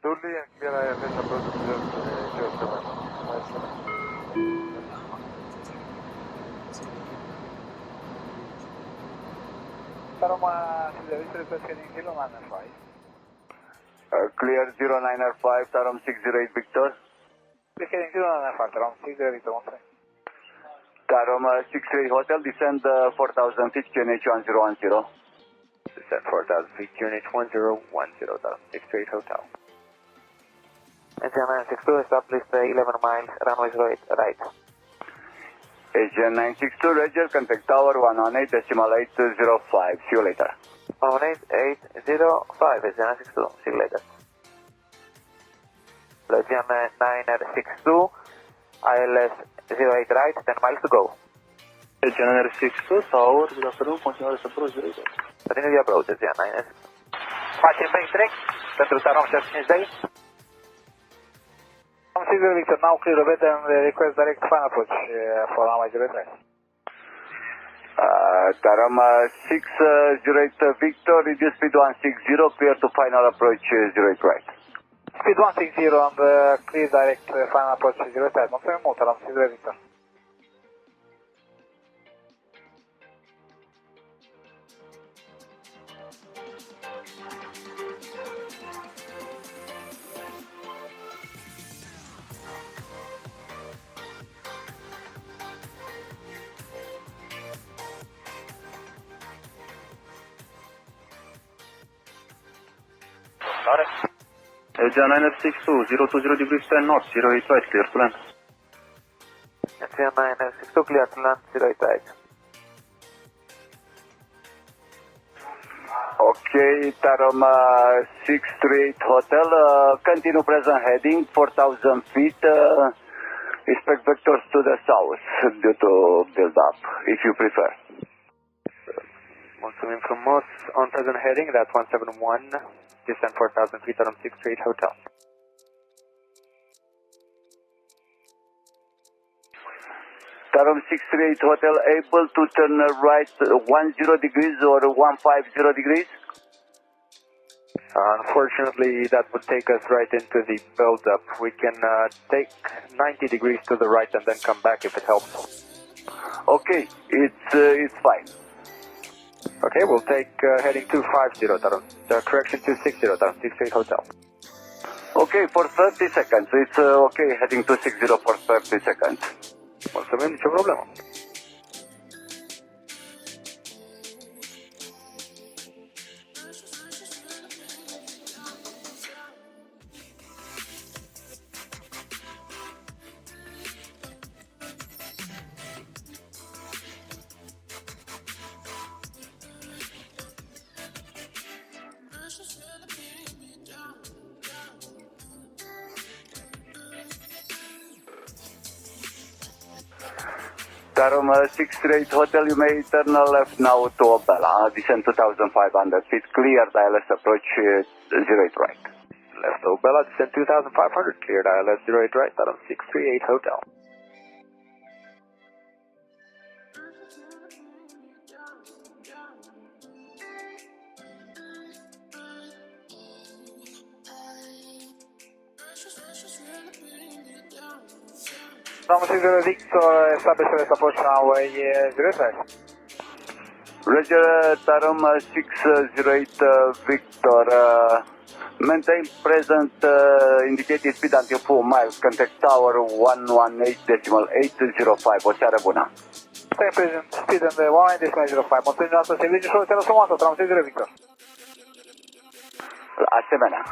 Turley and clear IFS approach to 07. Taroma, heading 095. Clear 0905, Tarom 608 Victor. Heading 095, Tarom 608 Victor. Tarom 68 Hotel, descend 4000 feet, QNH 1010. Descend 4000 feet, QNH 1010, Tarom 68 Hotel. Engine 962, establish 11 miles, runway 08, right. Agent 962, Roger, contact tower 118.805. See you later. 118.805, Engine 962, see you later. Engine 962, ILS 08 right, 10 miles to go. Agent 962, tower, good afternoon, continuare să approach the Continue the approach, Engine 962. Facem main track pentru Tarom 75 Tarom 60 Victor, now clear over and request direct final approach for runway 03. Tarom 608 Victor, reduce speed 160, clear to final approach 08 right. Speed 160 and clear direct final approach 03. Mulțumim mult, Tarom 60 Victor. Agent 962, 020 degrees 10 north, 08 right, clear to land. Engine 962, clear to land, 08 right. Okay, Tarom 638 Hotel, continue present heading 4000 feet, expect vectors to the south due to build up, if you prefer. Mulțumim frumos. On present heading, that's 171. Descend 4000 feet, Tarom 638 Hotel. Tarom 638 Hotel, able to turn right 10 degrees or 150 degrees? Unfortunately, that would take us right into the build-up. We can take 90 degrees to the right and then come back if it helps. Okay, it's fine. Okay, we'll take heading 250, Tarom. Correction 260, Tarom 68 Hotel. Okay, for 30 seconds. It's okay, heading 260 for 30 seconds. Mulțumim, nicio problemă. Tarom 638 Hotel, you may turn left now to Obela, descend 2500 feet, clear, ILS approach 08 right. Left Obela, descend 2500, cleared ILS 08 right, Tarom 638 Hotel. Tarom 60 Victor, establish approach runway 05. Roger, Tarom 608 Victor, maintain present indicated speed until 4 miles, contact tower 118.805, o seară bună. Stay present, speed and 118.05. Mulțumim noastră, serviciu și o seară frumoasă, Tarom 60 Victor. Asemenea.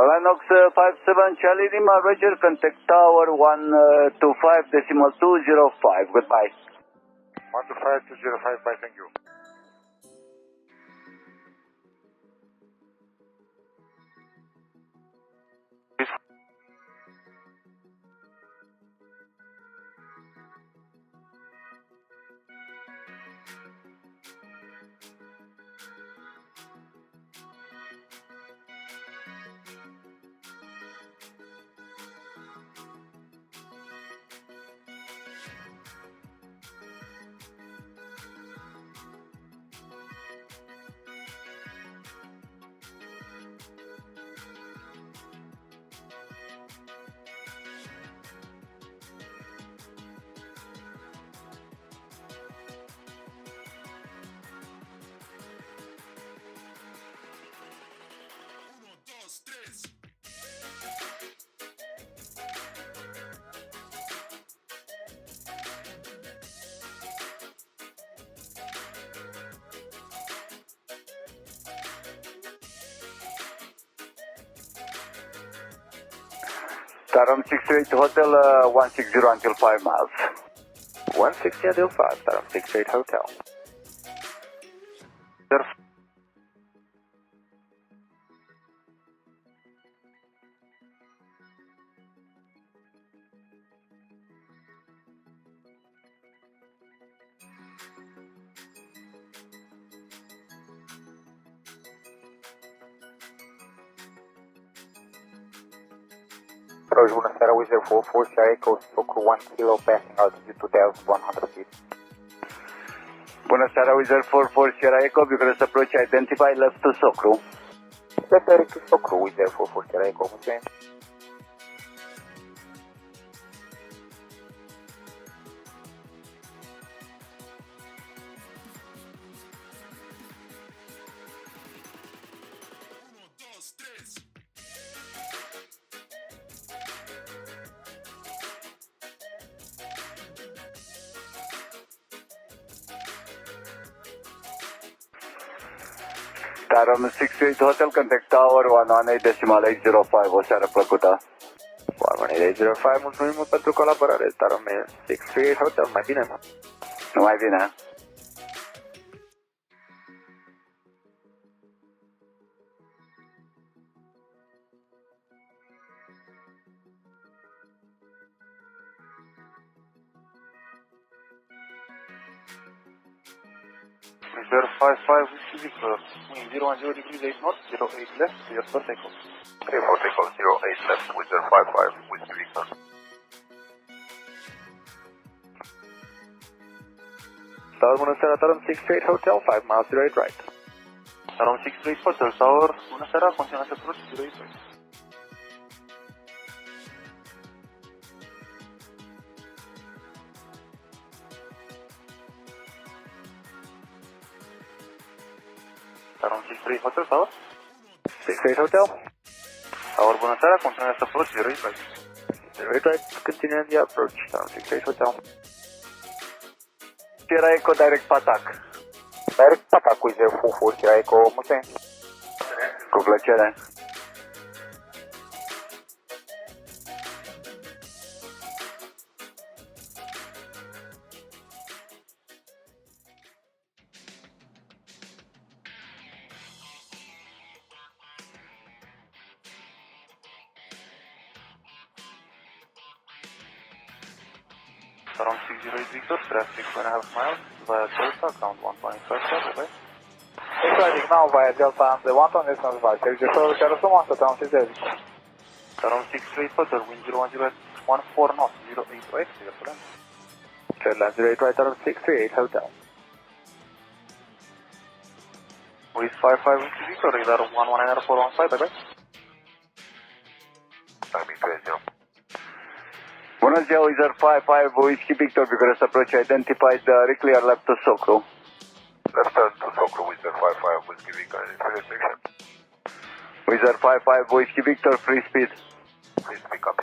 Lennox 57 Charlie Lima, Roger, contact tower 125.205, goodbye. 125.205, bye, thank you. Taram 68 Hotel 160 until 5 miles. 160 until 5, Taram 68 Hotel. Approach, bună seara, Wizard 44, Sierra Echo, Socru 1 Kilo, passing altitude 2100 feet. Bună seara, Wizard 44, Sierra Echo, Bucuresti approach, identify left to Socru. Direct to Socru, Wizard 44, Sierra Echo, mulțumim. Taram 68 Hotel, contact Tower 118.805, o seară plăcută. 118.805, mulțumim mult pentru colaborare, Taram 68 Hotel, mai bine, mă. Nu mai bine. Wizard 55, Whiskey Victor, wind 010 degrees 8 north, 08 left, clear for takeoff. Clear for takeoff, 08 left, Wizard 55, Whiskey Victor. Tower, bună seara, Taram 68 Hotel, 5 miles, 08 right. Taram 68 Hotel Tower, bună seara, continuați approach, 08 right. Taram 68 Hotel Tower. 68 Hotel. Tower, bună seara, continuați approach, 08 right. 08 right, continuing the approach, Taram 68 Hotel. Sierra Echo, direct pe atac. Direct pe atac, Wizard 44, Sierra Echo, mulțumim. Cu plăcere. Taram 608 Victor, traffic 2.5 miles, via Delta, count 1.5, bye. Exciting now via Delta and the 1 ton distance by Sergio Solo, Sierra Sumatra, Taram 68. Taram 68 Hotel, wind 01014 knots, 08 right, clear for land. Trendline 08 right, Taram 638 Hotel. With 55 Whiskey Victor, radar 119.415, bye bye. Timing 20. Bună ziua, Wizard 55, Whiskey Victor, Bucuresti approach, identified clear left to Socru. Left turn to Socru, Wizard 55, Whiskey Victor, free section. Wizard 55, Whiskey Victor, free speed. Please pick up.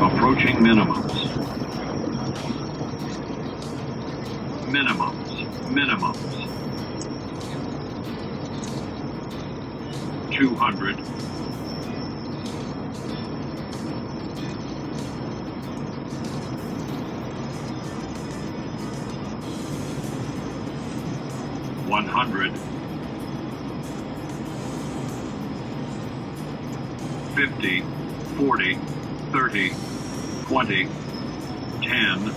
Approaching minimums. Minimums. 200. $100. 50, 40, 30, 20, 10,